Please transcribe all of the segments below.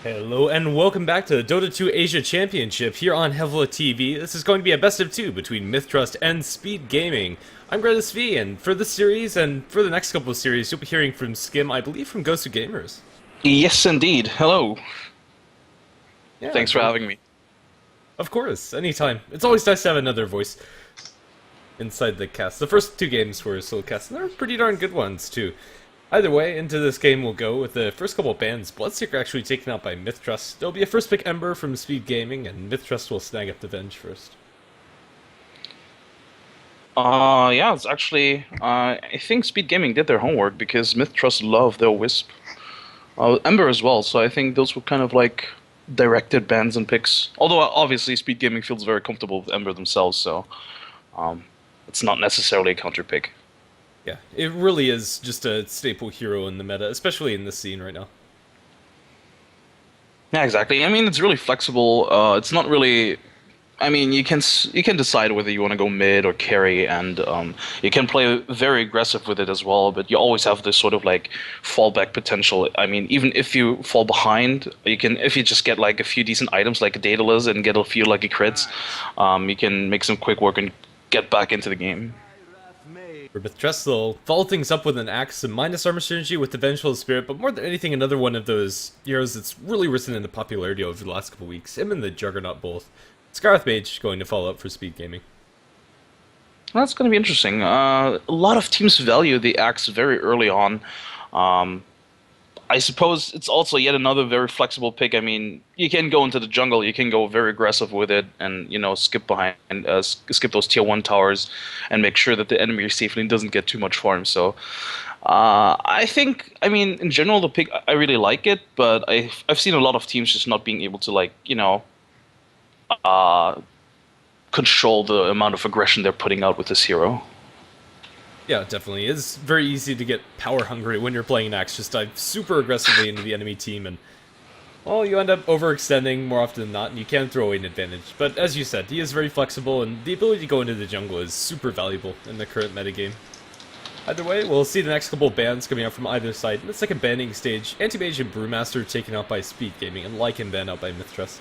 Hello and welcome back to the Dota 2 Asia Championship here on HeflaTV. This is going to be a best of two between MiTH and Speed Gaming. I'm Gretis V, and for this series and for the next couple of series, you'll be hearing from Skim, I believe from Ghost of Gamers. Yes, indeed. Hello. Yeah, Thanks for having me. Of course, anytime. It's always nice to have another voice inside the cast. The first two games were solo casts, and they're pretty darn good ones, too. Either way, into this game we'll go with the first couple of bans. Bloodseeker actually taken out by MiTH. There'll be a first pick Ember from Speed Gaming, and MiTH will snag up the Venge first. Yeah, it's actually, I think Speed Gaming did their homework because MiTH love their Wisp. Ember as well, so I think those were kind of like directed bans and picks. Although, obviously, Speed Gaming feels very comfortable with Ember themselves, so it's not necessarily a counter pick. Yeah, it really is just a staple hero in the meta, especially in this scene right now. Yeah, exactly. I mean, it's really flexible. It's not really. I mean, you can decide whether you want to go mid or carry, and you can play very aggressive with it as well. But you always have this sort of like fallback potential. I mean, even if you fall behind, you can if you just get like a few decent items like a Daedalus and get a few lucky crits, you can make some quick work and get back into the game. For MiTH, they'll follow things up with an Axe and minus armor synergy with the Vengeful Spirit, but more than anything, another one of those heroes that's really risen into popularity over the last couple weeks. Him and the Juggernaut both. Scarlet Mage going to follow up for Speed Gaming. That's going to be interesting. A lot of teams value the Axe very early on. I suppose it's also yet another very flexible pick. I mean, you can go into the jungle, you can go very aggressive with it, and skip behind, skip those tier 1 towers, and make sure that the enemy safely doesn't get too much farm. So, I think, I mean, in general, the pick I really like it, but I've seen a lot of teams just not being able to control the amount of aggression they're putting out with this hero. Yeah, definitely. It's very easy to get power hungry when you're playing an Axe. Just dive super aggressively into the enemy team, and well, you end up overextending more often than not, and you can throw away an advantage. But as you said, he is very flexible, and the ability to go into the jungle is super valuable in the current metagame. Either way, we'll see the next couple of bans coming out from either side. In the second banning stage, Anti-Mage and Brewmaster taken out by Speed Gaming, and Lycan banned out by MiTH.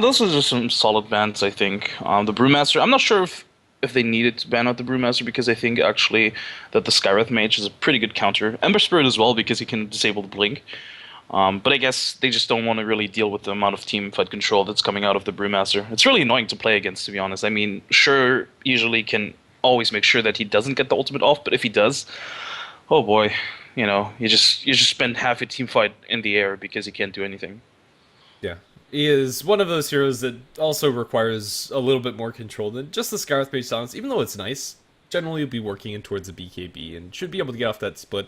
Those are just some solid bans, I think. The Brewmaster, I'm not sure if they needed to ban out the Brewmaster, because I think actually that the Skywrath Mage is a pretty good counter. Ember Spirit as well, because he can disable the Blink. But I guess they just don't want to really deal with the amount of team fight control that's coming out of the Brewmaster. It's really annoying to play against, to be honest. I mean, sure, usually can always make sure that he doesn't get the ultimate off, but if he does, oh boy, you just spend half your team fight in the air because he can't do anything. Yeah. He is one of those heroes that also requires a little bit more control than just the Scarlet Mage silence, even though it's nice. Generally, you'll be working in towards a BKB and should be able to get off that split,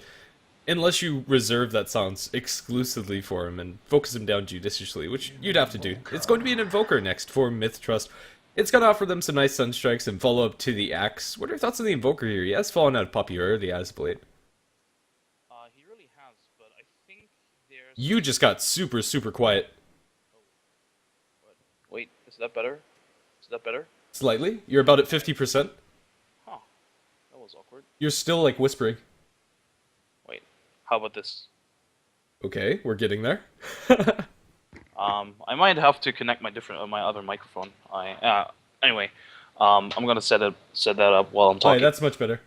unless you reserve that silence exclusively for him and focus him down judiciously, which you'd have to do. It's going to be an Invoker next for MiTH. It's going to offer them some nice Sunstrikes and follow up to the Axe. What are your thoughts on the Invoker here? He has fallen out of popularity as of late. He really has, but I think there's... You just got super, super quiet. Wait, is that better? Is that better? Slightly. You're about at 50%. Huh. That was awkward. You're still, like, whispering. Wait, how about this? Okay, we're getting there. I might have to connect my other microphone. Anyway, I'm gonna set that up while I'm talking. Oh, that's much better.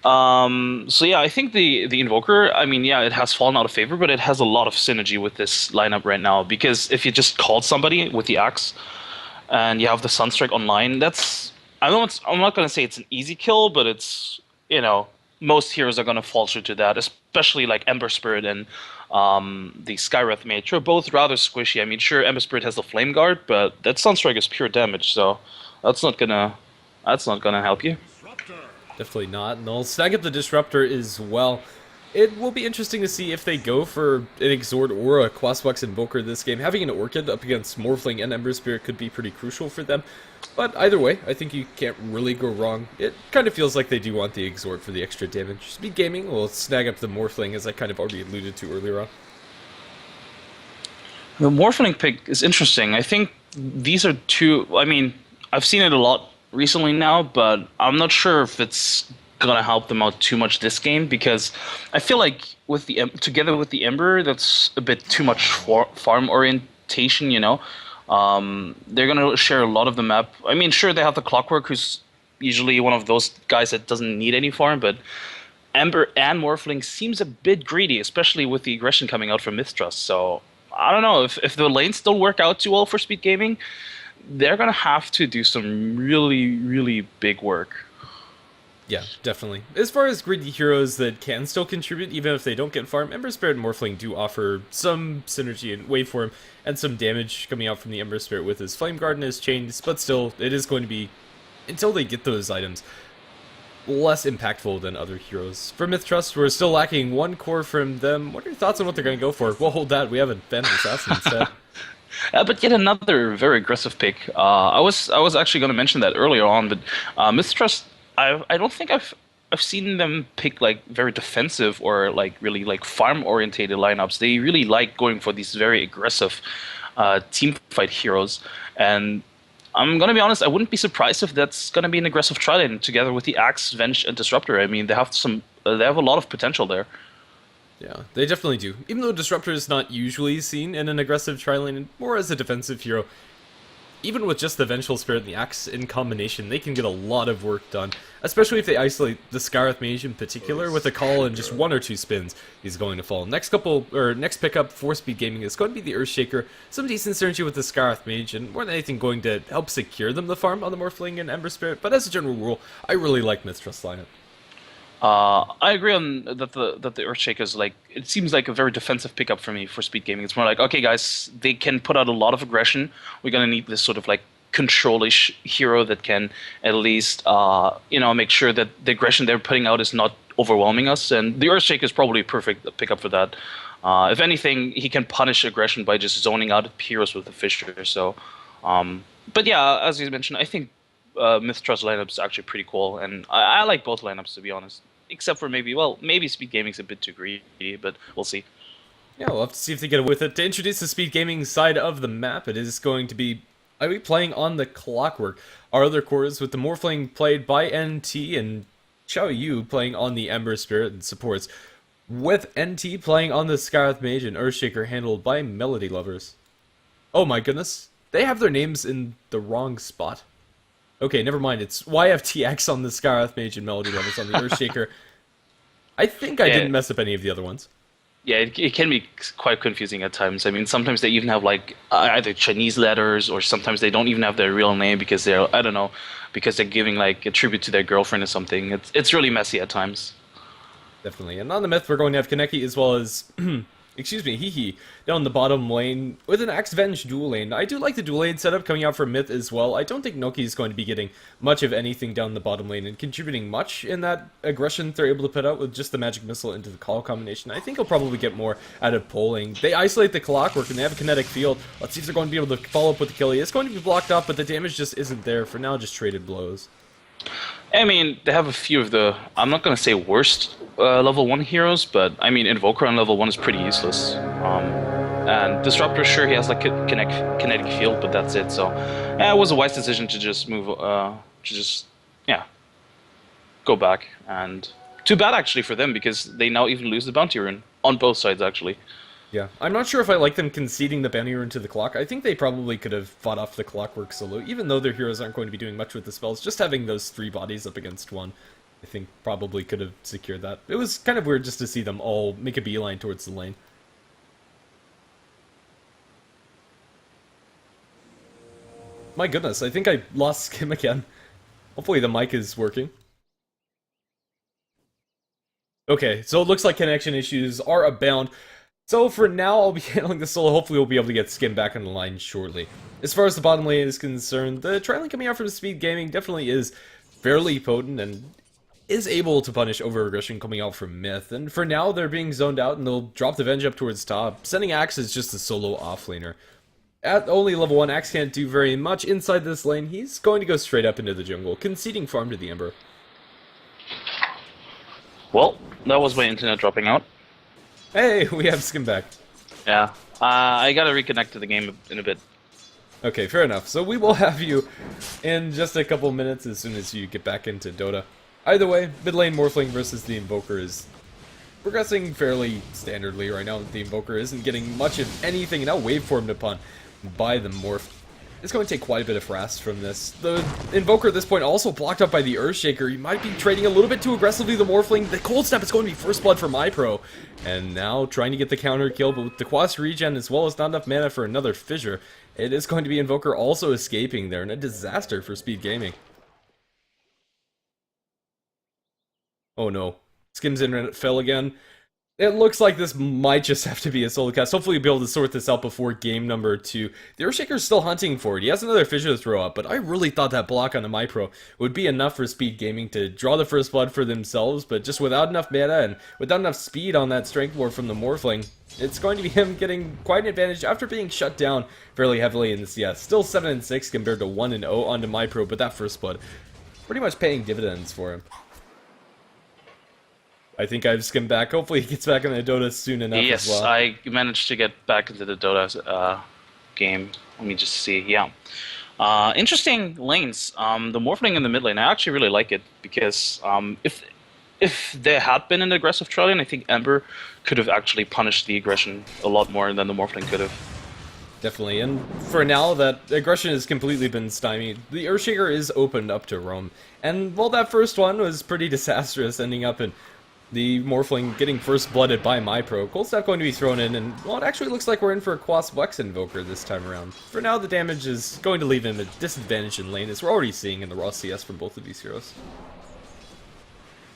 So yeah, I think the Invoker, I mean, yeah, it has fallen out of favor, but it has a lot of synergy with this lineup right now, because if you just called somebody with the Axe and you have the Sunstrike online, I'm not going to say it's an easy kill, but it's, most heroes are going to fall true to that, especially like Ember Spirit and the Skywrath Mage are both rather squishy. I mean, sure, Ember Spirit has the Flame Guard, but that Sunstrike is pure damage, so that's not gonna help you. Definitely not, and they'll snag up the Disruptor as well. It will be interesting to see if they go for an Exort or a Quaswex Invoker this game. Having an Orchid up against Morphling and Ember Spirit could be pretty crucial for them. But either way, I think you can't really go wrong. It kind of feels like they do want the Exort for the extra damage. Speed Gaming will snag up the Morphling, as I kind of already alluded to earlier on. The Morphling pick is interesting. I think these are two... I mean, I've seen it a lot recently now, but I'm not sure if it's gonna help them out too much this game, because I feel like with the together with the Ember, that's a bit too much farm orientation. You know, they're gonna share a lot of the map. I mean, sure, they have the Clockwork, who's usually one of those guys that doesn't need any farm, but Ember and Morphling seems a bit greedy, especially with the aggression coming out from MiTH. So I don't know if the lanes don't work out too well for Speed Gaming, they're gonna have to do some really, really big work. Yeah, definitely. As far as greedy heroes that can still contribute, even if they don't get farm, Ember Spirit and Morphling do offer some synergy in waveform and some damage coming out from the Ember Spirit with his Flame Guard and his chains, but still, it is going to be, until they get those items, less impactful than other heroes. For MiTH, we're still lacking one core from them. What are your thoughts on what they're going to go for? We'll hold that. We have a Phantom Assassin instead. But yet another very aggressive pick. I was actually going to mention that earlier on, but MiTH, I don't think I've seen them pick like very defensive or like really like farm orientated lineups. They really like going for these very aggressive team fight heroes, and I'm gonna be honest, I wouldn't be surprised if that's gonna be an aggressive try-lane together with the Axe, Venge, and Disruptor. I mean, they have a lot of potential there. Yeah, they definitely do. Even though Disruptor is not usually seen in an aggressive tri-lane, more as a defensive hero, even with just the Vengeful Spirit and the Axe in combination, they can get a lot of work done. Especially if they isolate the Scarlet Mage in particular, with a call in just 1 or 2 spins, he's going to fall. Next pickup for Speed Gaming is going to be the Earthshaker. Some decent synergy with the Scarlet Mage, and more than anything going to help secure them the farm on the Morphling and Ember Spirit. But as a general rule, I really like MiTH's lineup. I agree on that the Earthshaker is like, it seems like a very defensive pickup for me for Speed Gaming. It's more like, okay guys, they can put out a lot of aggression. We're gonna need this sort of like control-ish hero that can at least make sure that the aggression they're putting out is not overwhelming us. And the Earthshaker is probably a perfect pickup for that. If anything, he can punish aggression by just zoning out heroes with the Fissure. So, but yeah, as you mentioned, I think MiTH's lineup is actually pretty cool, and I like both lineups, to be honest. Except for maybe Speed Gaming's a bit too greedy, but we'll see. Yeah, we'll have to see if they get away with it. To introduce the Speed Gaming side of the map, it is going to be I'll be playing on the Clockwork. Our other cores with the Morphling played by NT and Xiao Yu playing on the Ember Spirit and supports, with NT playing on the Scarlet Mage and Earthshaker handled by Melody Lovers. Oh my goodness, they have their names in the wrong spot. Okay, never mind. It's YFTX on the Scarlet Mage and Melody Lovers on the Earthshaker. I think I didn't mess up any of the other ones. Yeah, it can be quite confusing at times. I mean, sometimes they even have like either Chinese letters, or sometimes they don't even have their real name because they're, I don't know, because they're giving like a tribute to their girlfriend or something. It's really messy at times. Definitely. And on the MiTH, we're going to have Kaneki as well as excuse me, Hehe, down the bottom lane with an Axe Venge dual lane. I do like the dual lane setup coming out from MiTH as well. I don't think Noki is going to be getting much of anything down the bottom lane and contributing much in that aggression they're able to put out with just the Magic Missile into the call combination. I think he'll probably get more out of polling. They isolate the Clockwork and they have a kinetic field. Let's see if they're going to be able to follow up with the Killy. It's going to be blocked off, but the damage just isn't there. For now, just traded blows. I mean, they have a few of the, I'm not going to say worst level 1 heroes, but I mean, Invoker on level 1 is pretty useless. And Disruptor, sure, he has like kinetic field, but that's it. So, yeah, it was a wise decision to just move, go back. And too bad actually for them, because they now even lose the bounty rune on both sides actually. Yeah, I'm not sure if I like them conceding the bounty rune to the clock. I think they probably could have fought off the Clockwork solo, even though their heroes aren't going to be doing much with the spells. Just having those 3 bodies up against one, I think probably could have secured that. It was kind of weird just to see them all make a beeline towards the lane. My goodness, I think I lost Skim again. Hopefully the mic is working. Okay, so it looks like connection issues are abound. So for now, I'll be handling the solo. Hopefully we'll be able to get Skim back on the line shortly. As far as the bottom lane is concerned, the tri-lane coming out from Speed Gaming definitely is fairly potent and is able to punish over-aggression coming out from MiTH. And for now, they're being zoned out and they'll drop the Venge up towards top. Sending Axe is just a solo offlaner. At only level 1, Axe can't do very much inside this lane. He's going to go straight up into the jungle, conceding farm to the Ember. Well, that was my internet dropping out. Hey, we have Skim back. Yeah, I gotta reconnect to the game in a bit. Okay, fair enough. So we will have you in just a couple minutes as soon as you get back into Dota. Either way, mid lane Morphling versus the Invoker is progressing fairly standardly right now. The Invoker isn't getting much of anything, and now waveformed upon by the Morph. It's going to take quite a bit of frost from this. The Invoker at this point also blocked up by the Earthshaker. He might be trading a little bit too aggressively the Morphling. The Cold Snap is going to be first blood for MiPro. And now trying to get the counter kill, but with the Quas regen as well as not enough mana for another Fissure, it is going to be Invoker also escaping there, and a disaster for Speed Gaming. Oh no. Skims internet fell again. It looks like this might just have to be a solo cast. Hopefully we'll be able to sort this out before game number 2. The Earthshaker's still hunting for it. He has another Fissure to throw up, but I really thought that block on the MiPro would be enough for Speed Gaming to draw the first blood for themselves, but just without enough mana and without enough speed on that Strength Ward from the Morphling, it's going to be him getting quite an advantage after being shut down fairly heavily in the CS. Still 7-6 compared to 1-0 onto MiPro, but that first blood pretty much paying dividends for him. I think I've skimmed back. Hopefully he gets back in the Dota soon enough as well. Yes, I managed to get back into the Dota game. Let me just see. Yeah. Interesting lanes. The Morphling in the mid lane, I actually really like it because if there had been an aggressive trial lane, I think Ember could have actually punished the aggression a lot more than the Morphling could have. Definitely, and for now, that aggression has completely been stymied. The Earthshaker is opened up to roam, and while that first one was pretty disastrous, ending up in the Morphling getting first blooded by MiPro, Cold Snap going to be thrown in, and well, it actually looks like we're in for a Quas Wex Invoker this time around. For now, the damage is going to leave him at disadvantage in lane, as we're already seeing in the raw CS from both of these heroes.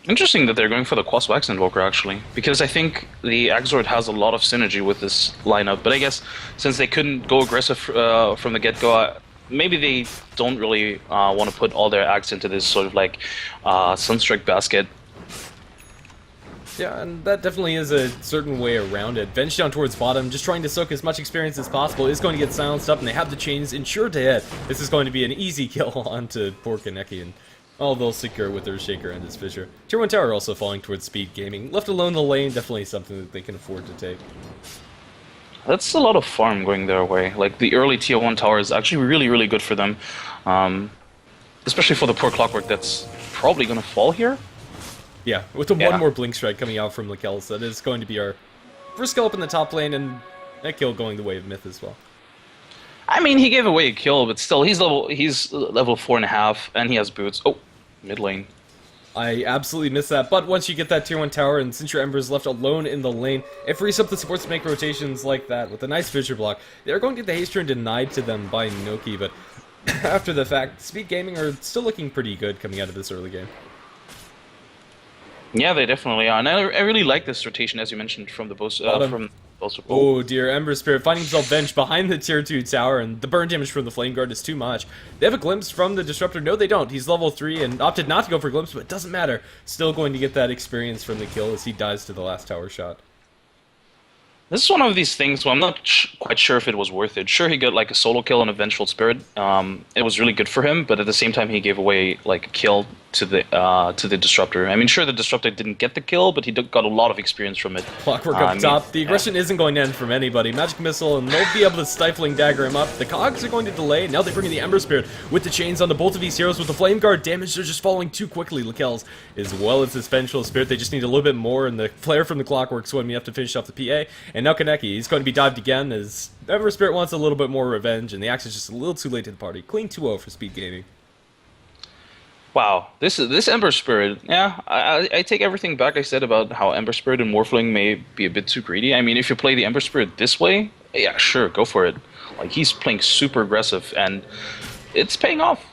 Interesting that they're going for the Quas Wax Invoker, actually, because I think the Axord has a lot of synergy with this lineup, but I guess since they couldn't go aggressive from the get-go, maybe they don't really want to put all their eggs into this sort of like Sunstrike basket. Yeah, and that definitely is a certain way around it. Venge down towards bottom, just trying to soak as much experience as possible, is going to get silenced up, and they have the chains insured to hit. This is going to be an easy kill onto poor Kaneki, and all they'll secure with Earthshaker and his Fissure. Tier 1 tower also falling towards Speed Gaming. Left alone the lane, definitely something that they can afford to take. That's a lot of farm going their way. Like, the early tier 1 tower is actually really, really good for them. Especially for the poor Clockwork that's probably going to fall here. Yeah, with the one more Blink Strike coming out from Lakels, that is going to be our first kill up in the top lane, and that kill going the way of MiTH as well. I mean, he gave away a kill, but still, he's level 4.5, and he has boots. Oh, mid lane. I absolutely missed that, but once you get that tier 1 tower, and since your Ember is left alone in the lane, it frees up the supports to make rotations like that with a nice Fissure block. They're going to get the haste turn denied to them by Noki, but after the fact, Speed Gaming are still looking pretty good coming out of this early game. Yeah, they definitely are, and I really like this rotation, as you mentioned, from the from Bolster. Oh dear, Ember Spirit finding himself benched behind the tier 2 tower, and the burn damage from the Flame Guard is too much. They have a glimpse from the Disruptor. No, they don't. He's level 3 and opted not to go for glimpse, but it doesn't matter. Still going to get that experience from the kill as he dies to the last tower shot. This is one of these things where I'm not quite sure if it was worth it. Sure, he got like a solo kill on a Vengeful Spirit. It was really good for him, but at the same time, he gave away like a kill to the Disruptor. I mean, sure, the Disruptor didn't get the kill, but he got a lot of experience from it. Clockwork up top. The aggression isn't going to end from anybody. Magic Missile, and they'll be able to Stifling Dagger him up. The Cogs are going to delay. Now they bring in the Ember Spirit with the chains on the both of these heroes. With the Flame Guard damage, they're just falling too quickly. Lakels, as well as this Vengeful Spirit, they just need a little bit more, and the Flare from the Clockwork's going to have to finish off the PA. And now Kaneki, he's going to be dived again as Ember Spirit wants a little bit more revenge, and the axe is just a little too late to the party. Clean 2-0 for Speed Gaming. Wow, this Ember Spirit, yeah, I take everything back I said about how Ember Spirit and Morphling may be a bit too greedy. I mean, if you play the Ember Spirit this way, yeah, sure, go for it. Like, he's playing super aggressive, and it's paying off.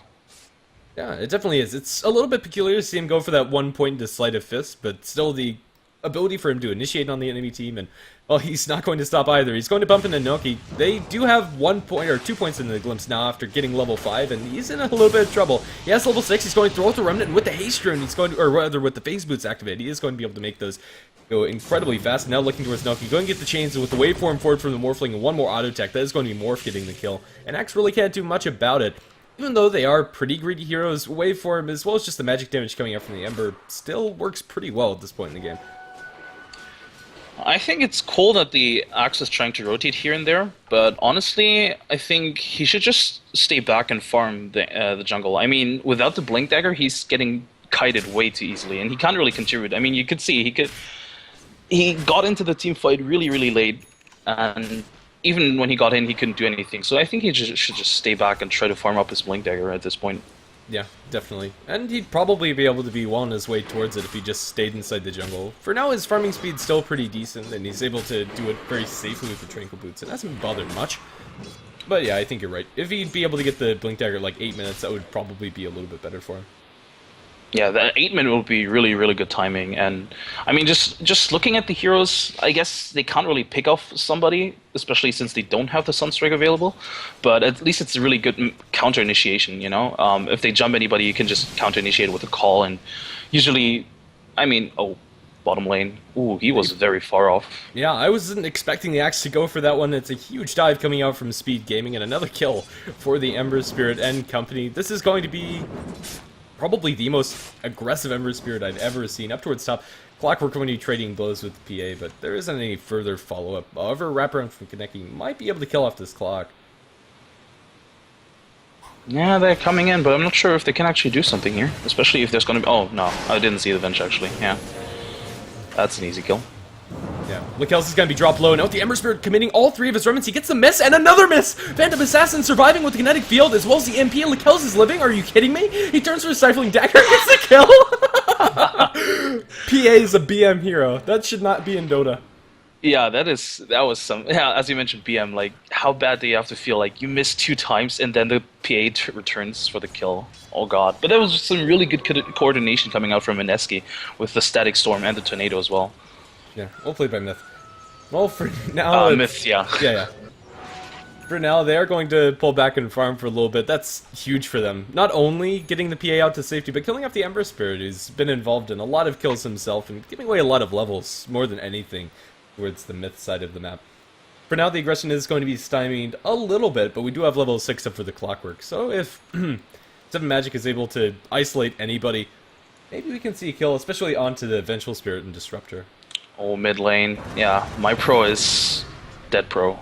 Yeah, it definitely is. It's a little bit peculiar to see him go for that 1 point into Sleight of Fist, but still the ability for him to initiate on the enemy team, and well, he's not going to stop either. He's going to bump into Noki. They do have 1 point or 2 points in the glimpse now after getting level 5, and he's in a little bit of trouble. He has level 6. He's going to throw out the Remnant, and with the haste rune, he's going to, or rather with the phase boots activated, he is going to be able to make those go incredibly fast. Now looking towards Noki, going to get the chains with the waveform forward from the Morphling and one more auto tech. That is going to be Morph getting the kill, and Axe really can't do much about it. Even though they are pretty greedy heroes, waveform as well as just the magic damage coming out from the Ember still works pretty well at this point in the game. I think it's cool that the Axe is trying to rotate here and there, but honestly, I think he should just stay back and farm the jungle. I mean, without the Blink Dagger, he's getting kited way too easily, and he can't really contribute. I mean, you could see he got into the team fight really, really late, and even when he got in, he couldn't do anything. So I think he should just stay back and try to farm up his Blink Dagger at this point. Yeah, definitely. And he'd probably be able to be well on his way towards it if he just stayed inside the jungle. For now, his farming speed's still pretty decent, and he's able to do it very safely with the Tranquil Boots. It hasn't bothered much. But yeah, I think you're right. If he'd be able to get the Blink Dagger at like 8 minutes, that would probably be a little bit better for him. Yeah, that 8-minute will be really, really good timing. And I mean, just looking at the heroes, I guess they can't really pick off somebody, especially since they don't have the Sunstrike available. But at least it's a really good counter initiation, you know? If they jump anybody, you can just counter initiate with a call. And usually, I mean, oh, bottom lane. Ooh, he was very far off. Yeah, I wasn't expecting the Axe to go for that one. It's a huge dive coming out from Speed Gaming, and another kill for the Ember Spirit and company. This is going to be probably the most aggressive Ember Spirit I've ever seen. Up towards top, Clockwork going to be trading blows with the PA, but there isn't any further follow-up. However, Wraparound from Kaneki might be able to kill off this clock. Yeah, they're coming in, but I'm not sure if they can actually do something here. Especially if there's going to be... Oh, no, I didn't see the Venge, actually. Yeah. That's an easy kill. Yeah, Lakel's going to be dropped low. Note the Ember Spirit committing all 3 of his remnants. He gets the miss, and another miss! Phantom Assassin surviving with the Kinetic Field, as well as the MP, and Lakel's is living. Are you kidding me? He turns for a Stifling Dagger and gets the kill! PA is a BM hero. That should not be in Dota. Yeah, that was some... Yeah, as you mentioned, BM, like, how bad do you have to feel? Like, you miss 2 times, and then the PA returns for the kill. Oh god. But there was some really good coordination coming out from Mineski with the Static Storm and the Tornado as well. Yeah, well played by MiTH. Well, for now... MiTH, yeah. Yeah. For now, they are going to pull back and farm for a little bit. That's huge for them. Not only getting the PA out to safety, but killing off the Ember Spirit, who's been involved in a lot of kills himself and giving away a lot of levels, more than anything, towards the MiTH side of the map. For now, the aggression is going to be stymied a little bit, but we do have level 6 up for the Clockwork. So if 7 Magic is able to isolate anybody, maybe we can see a kill, especially onto the Vengeful Spirit and Disruptor. Oh, mid lane. Yeah, my pro is dead pro.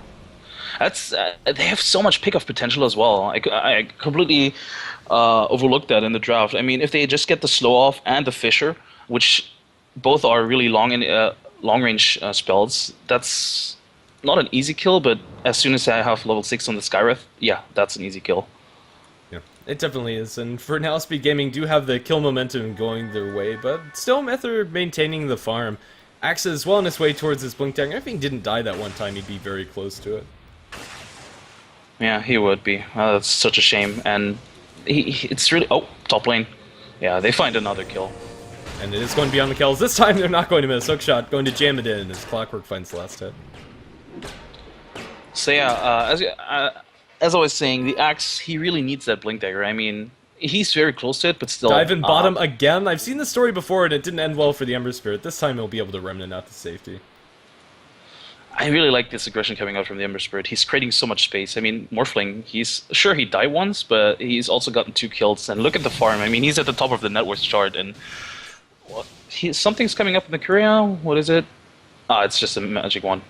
That's they have so much pick-off potential as well. I completely overlooked that in the draft. I mean, if they just get the slow off and the Fissure, which both are really long range spells, that's not an easy kill. But as soon as I have level 6 on the Skywrath, yeah, that's an easy kill. Yeah, it definitely is. And for now, Speed Gaming do have the kill momentum going their way, but still MiTH are maintaining the farm. Axe is well on his way towards his Blink Dagger. If he didn't die that one time, he'd be very close to it. Yeah, he would be. That's such a shame. And it's really... Oh, top lane. Yeah, they find another kill. And it is going to be on the kills. This time they're not going to miss. Hookshot going to jam it in as Clockwork finds the last hit. So yeah, as I was saying, the Axe, he really needs that Blink Dagger. I mean... He's very close to it, but still... Dive in bottom again. I've seen this story before, and it didn't end well for the Ember Spirit. This time he'll be able to Remnant out to safety. I really like this aggression coming out from the Ember Spirit. He's creating so much space. I mean, Morphling, he's... Sure, he died once, but he's also gotten 2 kills. And look at the farm. I mean, he's at the top of the net worth chart, and... something's coming up in the Korea. What is it? Ah, it's just a magic wand.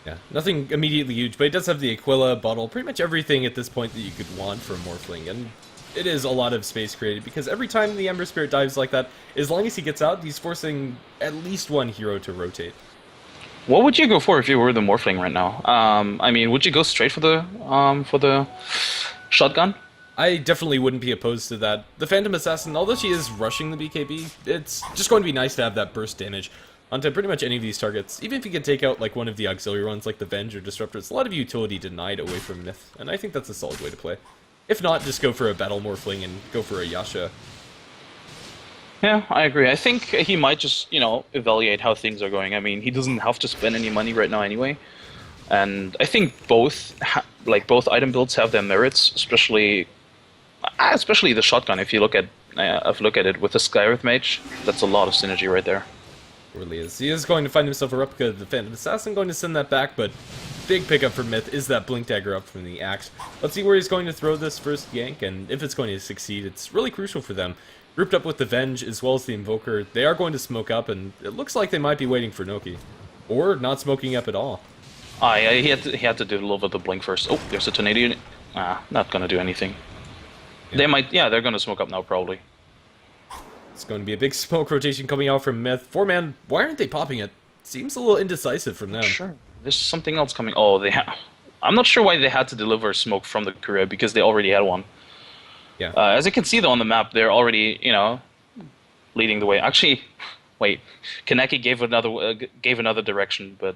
Yeah, nothing immediately huge, but he does have the Aquila, Bottle, pretty much everything at this point that you could want for Morphling, and... It is a lot of space created, because every time the Ember Spirit dives like that, as long as he gets out, he's forcing at least one hero to rotate. What would you go for if you were the Morphling right now? I mean, would you go straight for the shotgun? I definitely wouldn't be opposed to that. The Phantom Assassin, although she is rushing the BKB, it's just going to be nice to have that burst damage onto pretty much any of these targets. Even if you could take out like one of the auxiliary ones like the Venge or Disruptor, it's a lot of utility denied away from MiTH, and I think that's a solid way to play. If not, just go for a Battle Morphling and go for a Yasha. Yeah, I agree. I think he might just, you know, evaluate how things are going. I mean, he doesn't have to spend any money right now anyway. And I think both item builds have their merits, especially the shotgun. If you look at it with the Skywrath Mage, that's a lot of synergy right there. Really is. He is going to find himself a replica of the Phantom Assassin, going to send that back, but big pickup for MiTH is that Blink Dagger up from the Axe. Let's see where he's going to throw this first yank, and if it's going to succeed, it's really crucial for them. Grouped up with the Venge as well as the Invoker, they are going to smoke up, and it looks like they might be waiting for Noki. Or not smoking up at all. Yeah, he had to do a little bit of the blink first. Oh, there's a Tornado unit. Not gonna do anything. Yeah. They might, yeah, they're gonna smoke up now probably. It's going to be a big smoke rotation coming out from MiTH. 4-man, why aren't they popping it? Seems a little indecisive from them. Sure. There's something else coming. Oh, I'm not sure why they had to deliver smoke from the career because they already had one. Yeah. As you can see though on the map, they're already leading the way. Actually, wait, Kaneki gave another direction, but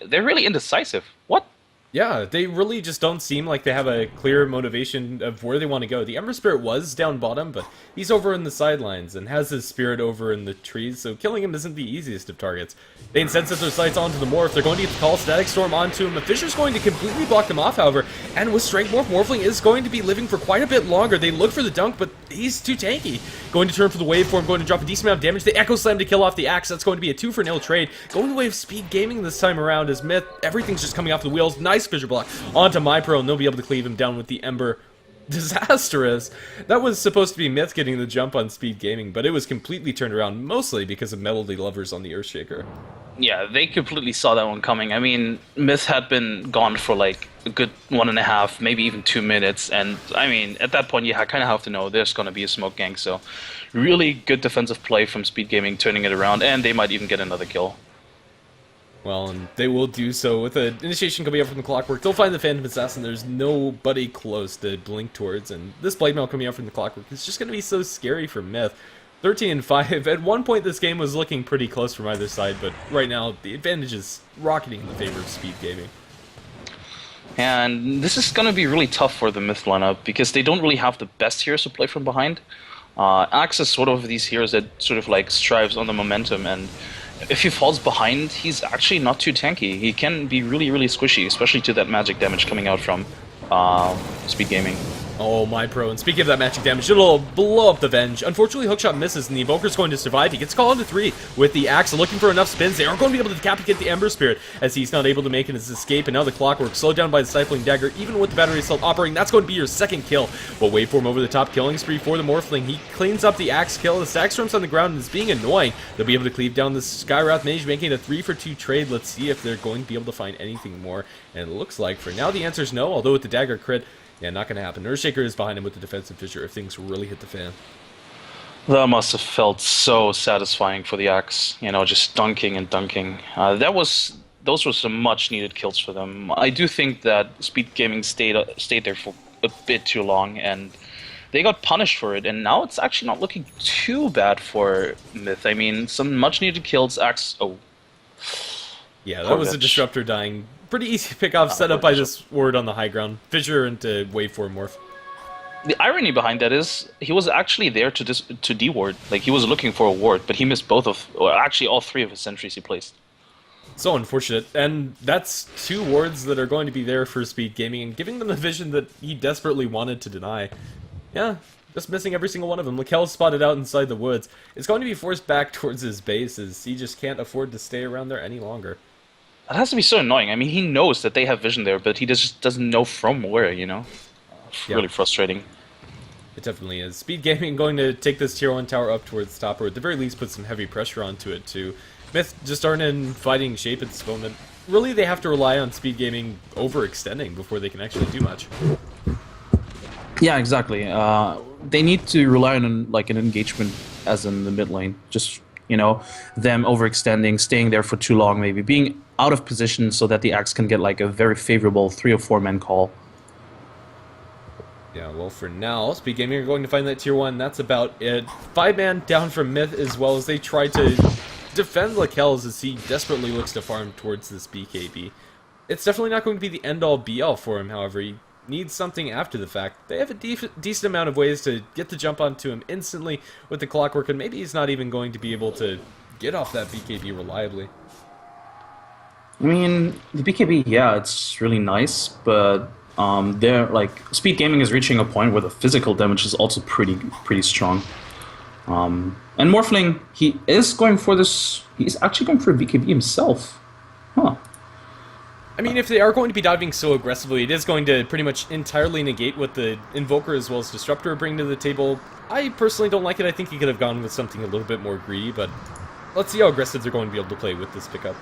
they're really indecisive. What? Yeah, they really just don't seem like they have a clear motivation of where they want to go. The Ember Spirit was down bottom, but he's over in the sidelines and has his Spirit over in the trees, so killing him isn't the easiest of targets. They instead set their sights onto the Morph. They're going to get the call, Static Storm onto him. The Fisher's going to completely block them off, however, and with Strength Morph, Morphling is going to be living for quite a bit longer. They look for the dunk, but he's too tanky. Going to turn for the waveform, going to drop a decent amount of damage. The Echo Slam to kill off the Axe. That's going to be a 2-for-0 trade. Going the way of Speed Gaming this time around as MiTH, everything's just coming off the wheels. Nice Fissure block onto MyPro, and they'll be able to cleave him down with the Ember. Disastrous. That was supposed to be MiTH getting the jump on Speed Gaming, but it was completely turned around, mostly because of Melody Lovers on the Earthshaker. Yeah, they completely saw that one coming. I mean, MiTH had been gone for like a good 1.5, maybe even 2 minutes, and I mean, at that point, you kind of have to know there's going to be a smoke gank, so really good defensive play from Speed Gaming, turning it around, and they might even get another kill. Well, and they will do so with an initiation coming up from the Clockwork. They'll find the Phantom Assassin. There's nobody close to blink towards, and this Blade Mail coming out from the Clockwork is just going to be so scary for MiTH. 13-5. At one point, this game was looking pretty close from either side, but right now, the advantage is rocketing in the favor of Speed Gaming. And this is going to be really tough for the MiTH lineup because they don't really have the best heroes to play from behind. Axe is sort of these heroes that sort of like strives on the momentum, and if he falls behind, he's actually not too tanky. He can be really, really squishy, especially to that magic damage coming out from Speed Gaming. Oh, MyPro, and speaking of that magic damage, it'll blow up the Venge. Unfortunately, Hookshot misses, and the Invoker's going to survive. He gets called into 3 with the Axe, looking for enough spins. They aren't going to be able to decapitate the Ember Spirit, as he's not able to make his escape, and now the Clockwork, slowed down by the Stifling Dagger, even with the Battery Assault operating, that's going to be your second kill. But Waveform over the top, killing spree for the Morphling. He cleans up the Axe kill, the Stack Storm's on the ground, and is being annoying. They'll be able to cleave down the Skywrath Mage, making a 3-for-2 trade. Let's see if they're going to be able to find anything more, and it looks like, for now, the answer's no, although with the Dagger crit, yeah, not going to happen. Earthshaker is behind him with the defensive fissure if things really hit the fan. That must have felt so satisfying for the Axe, just dunking and dunking. Those were some much-needed kills for them. I do think that Speed Gaming stayed there for a bit too long, and they got punished for it, and now it's actually not looking too bad for MiTH. I mean, some much-needed kills, Axe... Oh. Yeah, that was a Disruptor dying. Pretty easy pick-off set up by this ward on the high ground. Fissure into Waveform Morph. The irony behind that is, he was actually there to de-ward. Like, he was looking for a ward, but he missed actually all 3 of his sentries he placed. So unfortunate, and that's 2 wards that are going to be there for Speed Gaming, and giving them the vision that he desperately wanted to deny. Yeah, just missing every single one of them. Lakel's spotted out inside the woods. It's going to be forced back towards his base, as he just can't afford to stay around there any longer. That has to be so annoying. I mean, he knows that they have vision there, but he just doesn't know from where, It's really frustrating. It definitely is. Speed Gaming going to take this tier 1 tower up towards the top, or at the very least put some heavy pressure onto it too. MiTH just aren't in fighting shape at this moment. Really, they have to rely on Speed Gaming overextending before they can actually do much. Yeah, exactly. They need to rely on like an engagement as in the mid lane. Just, them overextending, staying there for too long, maybe being out of position so that the Axe can get like a very favorable 3 or 4 man call. Yeah, well, for now, Speed Gaming are going to find that tier 1. That's about it. 5-man down from MiTH, as well as they try to defend Lakel's as he desperately looks to farm towards this BKB. It's definitely not going to be the end-all be-all for him, however. He needs something after the fact. They have a decent amount of ways to get the jump onto him instantly with the Clockwork, and maybe he's not even going to be able to get off that BKB reliably. I mean, the BKB, yeah, it's really nice, but they're like Speed Gaming is reaching a point where the physical damage is also pretty strong. And Morphling, he is going for this. He's actually going for a BKB himself. Huh. I mean, if they are going to be diving so aggressively, it is going to pretty much entirely negate what the Invoker as well as Disruptor bring to the table. I personally don't like it. I think he could have gone with something a little bit more greedy, but let's see how aggressive they're going to be able to play with this pickup.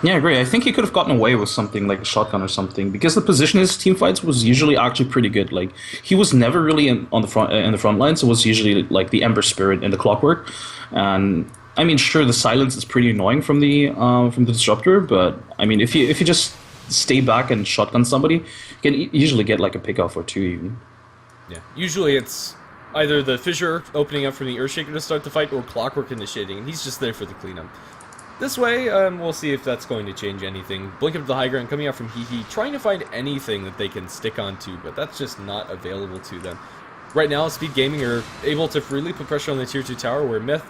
Yeah, I agree. I think he could have gotten away with something like a shotgun or something because the position in his team fights was usually actually pretty good. Like he was never really on the front in the front lines. It was usually like the Ember Spirit and the Clockwork, and I mean, sure, the silence is pretty annoying from the disruptor, but I mean, if you just stay back and shotgun somebody, you can usually get like a pickoff or two even. Yeah. Usually it's either the Fissure opening up from the Earthshaker to start the fight, or Clockwork initiating, and he's just there for the cleanup. This way, we'll see if that's going to change anything. Blink up to the high ground, coming out from Hehe, trying to find anything that they can stick onto, but that's just not available to them. Right now, Speed Gaming are able to freely put pressure on the Tier 2 tower, where MiTH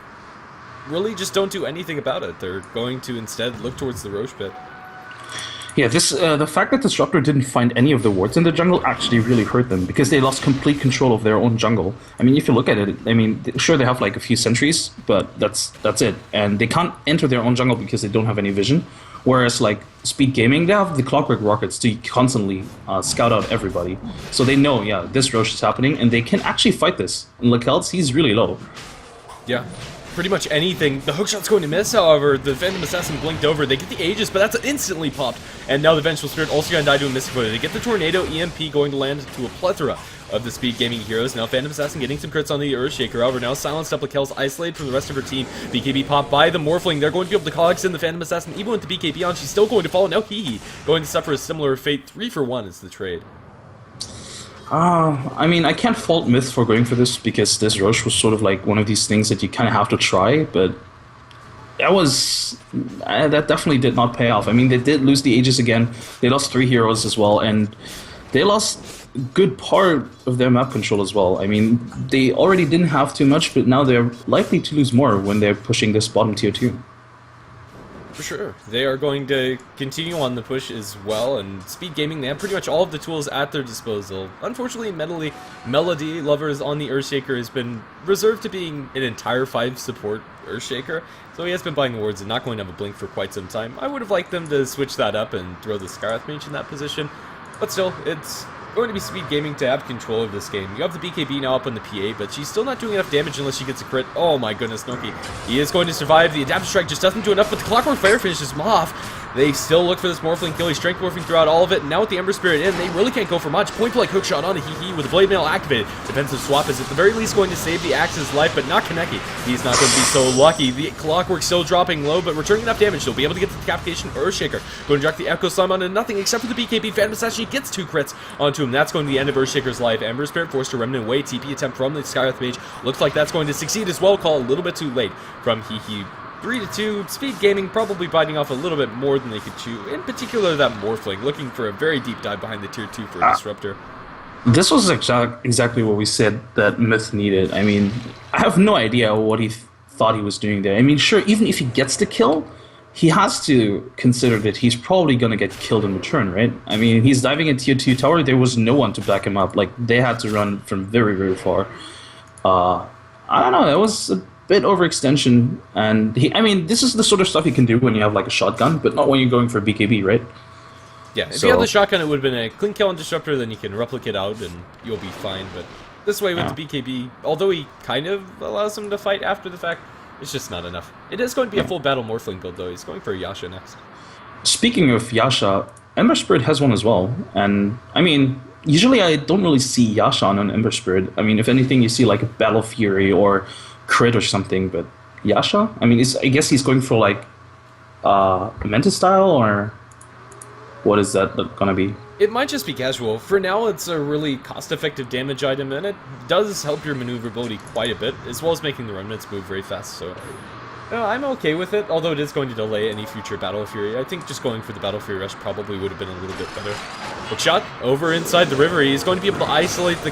really just don't do anything about it. They're going to instead look towards the Roche pit. Yeah, the fact that Disruptor didn't find any of the wards in the jungle actually really hurt them because they lost complete control of their own jungle. I mean, if you look at it, I mean, sure they have like a few sentries, but that's it, and they can't enter their own jungle because they don't have any vision. Whereas like Speed Gaming, they have the Clockwork rockets to constantly scout out everybody, so they know, yeah, this Roche is happening, and they can actually fight this. And Lakel's, he's really low. Yeah. Pretty much anything. The hookshot's going to miss, however. The Phantom Assassin blinked over. They get the Aegis, but that's instantly popped. And now the Vengeful Spirit also going to die to a Mystic Flare. They get the Tornado EMP going to land to a plethora of the Speed Gaming heroes. Now Phantom Assassin getting some crits on the Earthshaker. However, now silenced up. Lakel's isolated from the rest of her team. BKB popped by the Morphling. They're going to be able to call in the Phantom Assassin. Even with the BKB on, she's still going to fall. Now Hehe going to suffer a similar fate. 3 for 1 is the trade. I mean, I can't fault MiTH for going for this because this Roche was sort of like one of these things that you kind of have to try, but that definitely did not pay off. I mean, they did lose the Aegis again. They lost 3 heroes as well, and they lost a good part of their map control as well. I mean, they already didn't have too much, but now they're likely to lose more when they're pushing this bottom tier 2. For sure. They are going to continue on the push as well, and Speed Gaming, they have pretty much all of the tools at their disposal. Unfortunately, Melody Lovers on the Earthshaker has been reserved to being an entire 5 support Earthshaker, so he has been buying the wards and not going to have a blink for quite some time. I would have liked them to switch that up and throw the Scarlet Mage in that position, but still, it's going to be Speed Gaming to have control of this game. You have the BKB now up on the PA, but she's still not doing enough damage unless she gets a crit. Oh my goodness, Noki. He is going to survive. The Adaptive Strike just doesn't do enough, but the Clockwork Fire finishes him off. They still look for this Morphling kill. He's Strength Morphing throughout all of it, and now with the Ember Spirit in, they really can't go for much. Point blank hookshot on a Hehe with the Blade Mail activated. Defensive swap is at the very least going to save the Axe's life, but not Kaneki. He's not going to be so lucky. The Clockwork still dropping low, but returning enough damage. They'll be able to get the Decapitation Earthshaker. Going to drop the Echo Slime onto nothing except for the BKB. Phantom Assassin gets 2 crits onto him. That's going to be the end of Earthshaker's life. Ember Spirit forced to remnant away. TP attempt from the Skywrath Mage. Looks like that's going to succeed as well. Call a little bit too late from Hehe. 3-2, Speed Gaming probably biting off a little bit more than they could chew. In particular, that Morphling, looking for a very deep dive behind the Tier 2 for a Disruptor. This was exactly what we said that MiTH needed. I mean, I have no idea what he thought he was doing there. I mean, sure, even if he gets the kill, he has to consider that he's probably going to get killed in return, right? I mean, he's diving in Tier 2 tower, there was no one to back him up. Like, they had to run from very, very far. I don't know, that was a bit overextension, and I mean, this is the sort of stuff you can do when you have like a shotgun, but not when you're going for BKB, right? Yeah, if you had the shotgun, it would have been a clean kill on Disruptor, then you can replicate out and you'll be fine, but this way with the BKB, although he kind of allows him to fight after the fact, it's just not enough. It is going to be a full battle Morphling build though. He's going for Yasha next. Speaking of Yasha, Ember Spirit has one as well, and I mean, usually I don't really see Yasha on an Ember Spirit. I mean, if anything, you see like a Battle Fury or crit or something, but Yasha? I mean, I guess he's going for like Mentis style, or what is that gonna be? It might just be casual. For now, it's a really cost-effective damage item, and it does help your maneuverability quite a bit, as well as making the remnants move very fast, so I'm okay with it, although it is going to delay any future Battle Fury. I think just going for the Battle Fury Rush probably would have been a little bit better. But shot over inside the river, he's going to be able to isolate the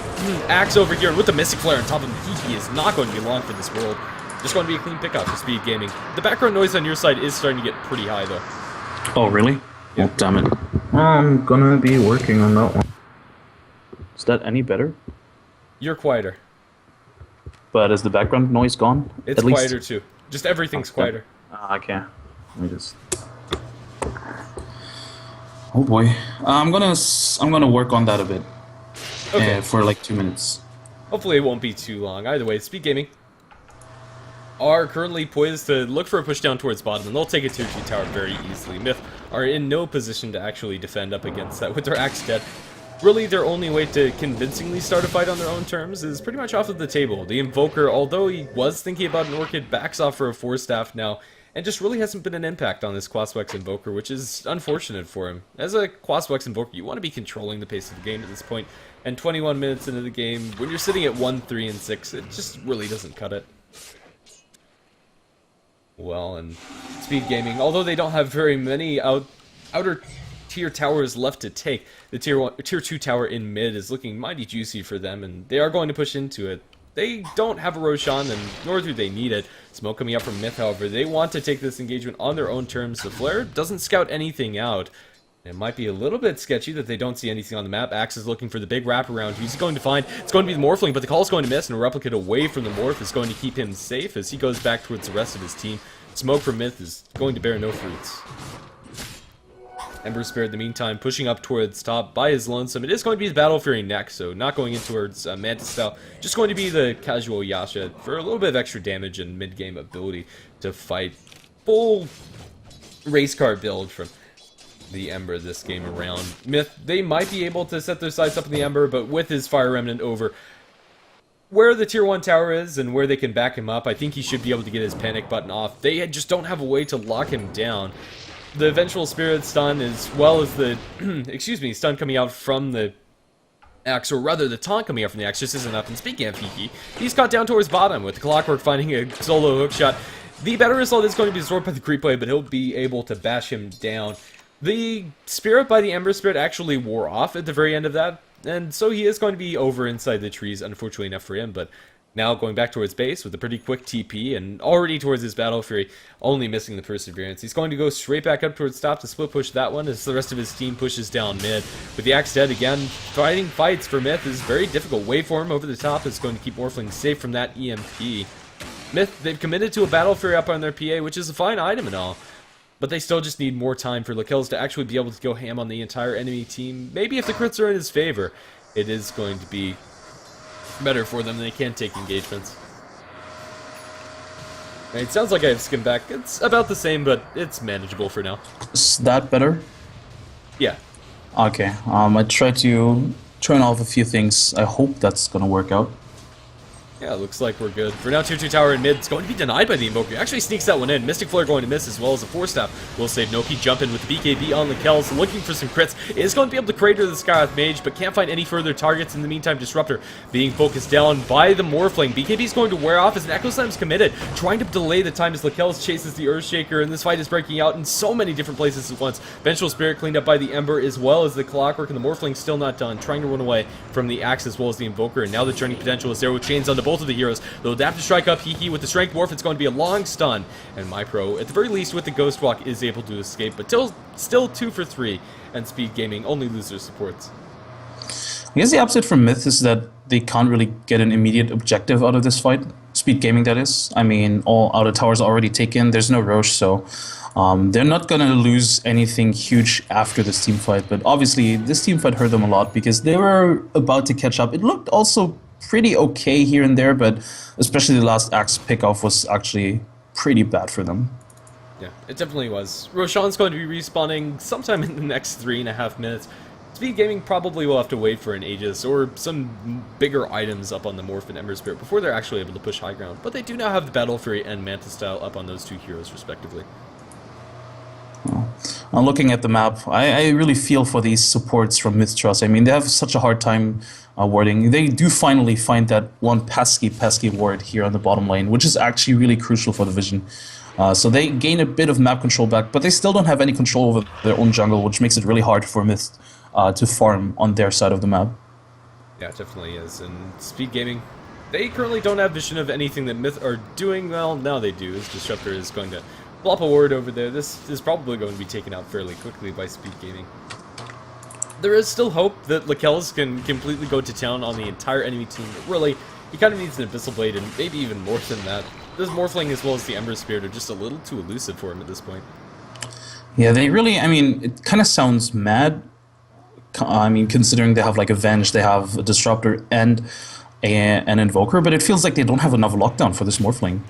axe over here, and with the Mystic Flare on top of him, he is not going to be long for this world. Just going to be a clean pickup for Speed Gaming. The background noise on your side is starting to get pretty high, though. Oh, really? Yeah. Oh, damn it. I'm gonna be working on that one. Is that any better? You're quieter. But is the background noise gone? It's quieter, too. Just everything's quieter. Okay. Let me just... Oh boy. I'm gonna work on that a bit. Okay. For like 2 minutes. Hopefully it won't be too long. Either way, Speed Gaming. are currently poised to look for a push down towards bottom, and they'll take a tier 2 tower very easily. MiTH are in no position to actually defend up against that with their axe dead. Really, their only way to convincingly start a fight on their own terms is pretty much off of the table. The Invoker, although he was thinking about an Orchid, backs off for a 4-staff now, and just really hasn't been an impact on this Quaswex Invoker, which is unfortunate for him. As a Quaswex Invoker, you want to be controlling the pace of the game at this point, and 21 minutes into the game, when you're sitting at 1, 3, and 6, it just really doesn't cut it. Well, and Speed Gaming, although they don't have very many outer tier towers left to take, the tier 2 tower in mid is looking mighty juicy for them, and they are going to push into it. They don't have a Roshan, and nor do they need it. Smoke coming out from MiTH, however, they want to take this engagement on their own terms. The Flare doesn't scout anything out. It might be a little bit sketchy that they don't see anything on the map. Axe is looking for the big wraparound. Who's he going to find? It's going to be the Morphling, but the call is going to miss, and a replicate away from the Morph is going to keep him safe as he goes back towards the rest of his team. Smoke from MiTH is going to bear no fruits. Ember Spirit, in the meantime, pushing up towards top by his lonesome. It is going to be the Battle Fury next, so not going in towards Mantis style. Just going to be the casual Yasha for a little bit of extra damage and mid-game ability to fight. Full race car build from the Ember this game around. MiTH, they might be able to set their sights up in the Ember, but with his Fire Remnant over where the tier 1 tower is and where they can back him up, I think he should be able to get his panic button off. They just don't have a way to lock him down. The Vengeful Spirit stun, as well as the, stun coming out from the axe, or rather the taunt coming out from the axe, just isn't enough. And speaking of Hiki, he's caught down towards bottom with the Clockwork finding a solo hookshot. The better result is going to be absorbed by the creep wave, but he'll be able to bash him down. The Spirit by the Ember Spirit actually wore off at the very end of that, and so he is going to be over inside the trees, unfortunately enough for him, but now going back towards base with a pretty quick TP and already towards his Battle Fury, only missing the Perseverance. He's going to go straight back up towards top to split push that one as the rest of his team pushes down mid. With the Axe dead again, fighting fights for MiTH is very difficult. Waveform over the top is going to keep Morphling safe from that EMP. MiTH, they've committed to a Battle Fury up on their PA, which is a fine item and all. But they still just need more time for Lakels to actually be able to go ham on the entire enemy team. Maybe if the crits are in his favor, it is going to be better for them. They can take engagements. It sounds like I've skimmed back. It's about the same, but it's manageable for now. Is that better? Yeah. Okay. I tried to turn off a few things. I hope that's gonna work out. Yeah, looks like we're good. For now, tier 2 tower in mid. It's going to be denied by the Invoker. Actually sneaks that one in. Mystic Flare going to miss as well as a 4-staff. Will save Noki. Jump in with the BKB on the Kells. Looking for some crits. Is going to be able to crater the Skywrath Mage, but can't find any further targets. In the meantime, Disruptor being focused down by the Morphling. BKB is going to wear off as an Echo Slam's committed. Trying to delay the time as Lakels chases the Earthshaker, and this fight is breaking out in so many different places at once. Vengeful Spirit cleaned up by the Ember as well as the Clockwork, and the Morphling still not done. Trying to run away from the Axe as well as the Invoker, and now the Journey potential is there with chains onto both of the heroes. They'll adapt to strike up Hiki with the Strength Morph. It's going to be a long stun, and MyPro, at the very least with the Ghost Walk, is able to escape, but still 2 for 3, and Speed Gaming only lose their supports. I guess the upside for MiTH is that they can't really get an immediate objective out of this fight. Speed Gaming, that is. I mean, all outer towers are already taken. There's no Roche, so they're not going to lose anything huge after this team fight. But obviously, this team fight hurt them a lot because they were about to catch up. It looked also pretty okay here and there, but especially the last Axe pickoff was actually pretty bad for them. Yeah, it definitely was. Roshan's going to be respawning sometime in the next 3.5 minutes. Speed Gaming probably will have to wait for an Aegis or some bigger items up on the Morph and Ember Spirit before they're actually able to push high ground, but they do now have the Battle Fury and Mantis Style up on those two heroes respectively. Well, looking at the map, I really feel for these supports from MiTH Trust. I mean, they have such a hard time warding. They do finally find that one pesky ward here on the bottom lane, which is actually really crucial for the vision. So they gain a bit of map control back, but they still don't have any control over their own jungle, which makes it really hard for MiTH to farm on their side of the map. Yeah, it definitely is. And Speed Gaming, they currently don't have vision of anything that MiTH are doing. Well, now they do, as Disruptor is going to plop a ward over there. This is probably going to be taken out fairly quickly by Speed Gaming. There is still hope that Lakels can completely go to town on the entire enemy team, but really, he kind of needs an Abyssal Blade, and maybe even more than that. This Morphling as well as the Ember Spirit are just a little too elusive for him at this point. Yeah, they really, I mean, it kind of sounds mad. I mean, considering they have like a Venge, they have a Disruptor and an Invoker, but it feels like they don't have enough lockdown for this Morphling.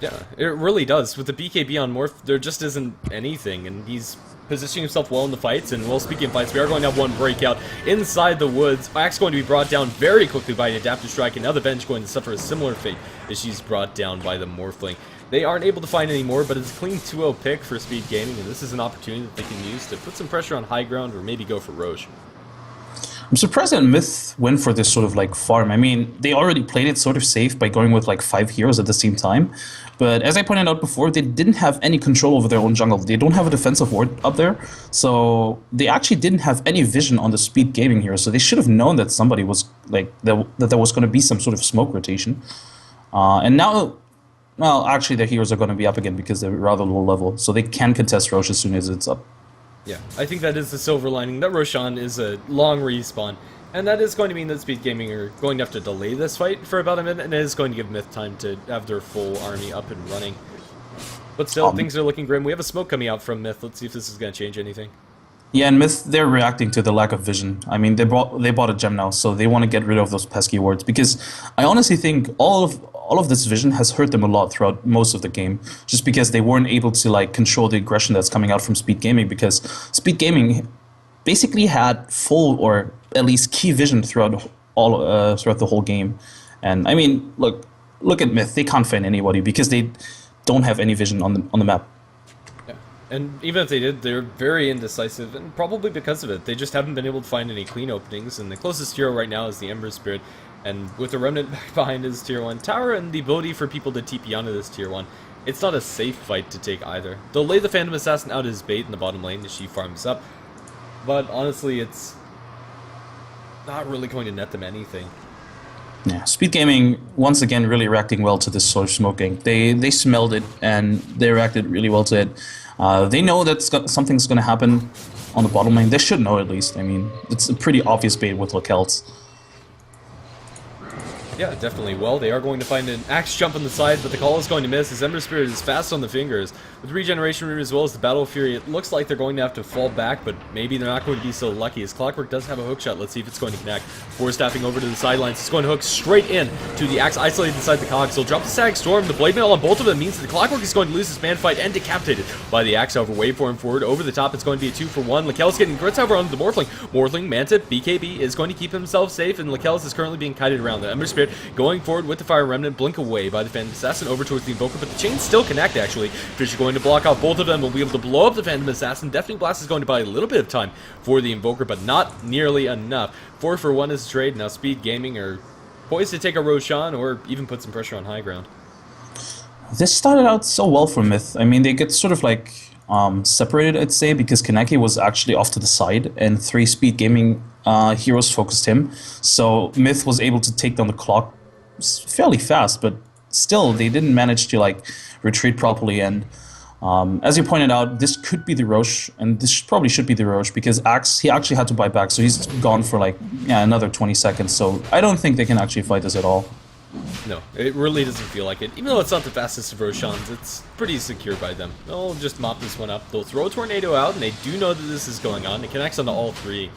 Yeah, it really does. With the BKB on Morph, there just isn't anything, and he's positioning himself well in the fights. And well, speaking of fights, we are going to have one breakout inside the woods. Axe going to be brought down very quickly by an Adaptive Strike, and now the bench going to suffer a similar fate as she's brought down by the Morphling. They aren't able to find any more, but it's a clean 2-0 pick for Speed Gaming, and this is an opportunity that they can use to put some pressure on high ground or maybe go for Roche. I'm surprised that MiTH went for this sort of like farm. I mean, they already played it sort of safe by going with like 5 heroes at the same time. But as I pointed out before, they didn't have any control over their own jungle. They don't have a defensive ward up there. So they actually didn't have any vision on the Speed Gaming hero. So they should have known that somebody was like, that there was going to be some sort of smoke rotation. And now, well, actually their heroes are going to be up again because they're rather low level. So they can contest Roche as soon as it's up. Yeah, I think that is the silver lining, that Roshan is a long respawn, and that is going to mean that Speed Gaming are going to have to delay this fight for about a minute, and it is going to give MiTH time to have their full army up and running. But still, things are looking grim. We have a smoke coming out from MiTH. Let's see if this is going to change anything. Yeah, and MiTH, they're reacting to the lack of vision. I mean, they bought a gem now, so they want to get rid of those pesky wards, because I honestly think all of this vision has hurt them a lot throughout most of the game, just because they weren't able to like control the aggression that's coming out from Speed Gaming, because Speed Gaming basically had full or at least key vision throughout the whole game. And I mean, look at MiTH, they can't find anybody because they don't have any vision on the map. And even if they did, they're very indecisive, and probably because of it. They just haven't been able to find any clean openings, and the closest hero right now is the Ember Spirit. And with the Remnant back behind his Tier 1 tower and the ability for people to TP onto this Tier 1, it's not a safe fight to take either. They'll lay the Phantom Assassin out as bait in the bottom lane as she farms up, but honestly, it's not really going to net them anything. Yeah, Speed Gaming, once again, really reacting well to this sort of smoking. They smelled it, and they reacted really well to it. They know that something's going to happen on the bottom lane. They should know at least. I mean, it's a pretty obvious bait with Locales. Yeah, definitely. Well, they are going to find an axe jump on the side, but the call is going to miss. His Ember Spirit is fast on the fingers. With Regeneration Root as well as the Battle Fury, it looks like they're going to have to fall back, but maybe they're not going to be so lucky. As Clockwork does have a hook shot. Let's see if it's going to connect. Force staffing over to the sidelines. It's going to hook straight in to the axe isolated inside the cogs. He'll drop the Sag Storm. The Blade Mail on both of them means that the Clockwork is going to lose his man fight and decapitated by the axe. However, wait for him forward. Over the top, it's going to be a 2-for-1. Lakel's getting grits over on the Morphling. Morphling, Manta, BKB is going to keep himself safe, and Lakel's is currently being kited around. The Ember Spirit going forward with the Fire Remnant, blink away by the Phantom Assassin over towards the Invoker, but the chains still connect actually. Fish are going to block off both of them, will be able to blow up the Phantom Assassin. Deafening Blast is going to buy a little bit of time for the Invoker, but not nearly enough. 4-for-1 is the trade. Now Speed Gaming are poised to take a Roshan or even put some pressure on high ground. This started out so well for MiTH. I mean, they get sort of like separated, I'd say, because Kaneki was actually off to the side, and 3 Speed Gaming heroes focused him. So MiTH was able to take down the clock fairly fast, but still they didn't manage to like retreat properly. And as you pointed out, this could be the Roche, and this probably should be the Roche, because Axe, he actually had to buy back, so he's gone for like another 20 seconds. So I don't think they can actually fight this at all. No, it really doesn't feel like it. Even though it's not the fastest of Roshans, it's pretty secure by them. They'll just mop this one up. They'll throw a Tornado out, and they do know that this is going on. It connects onto all 3.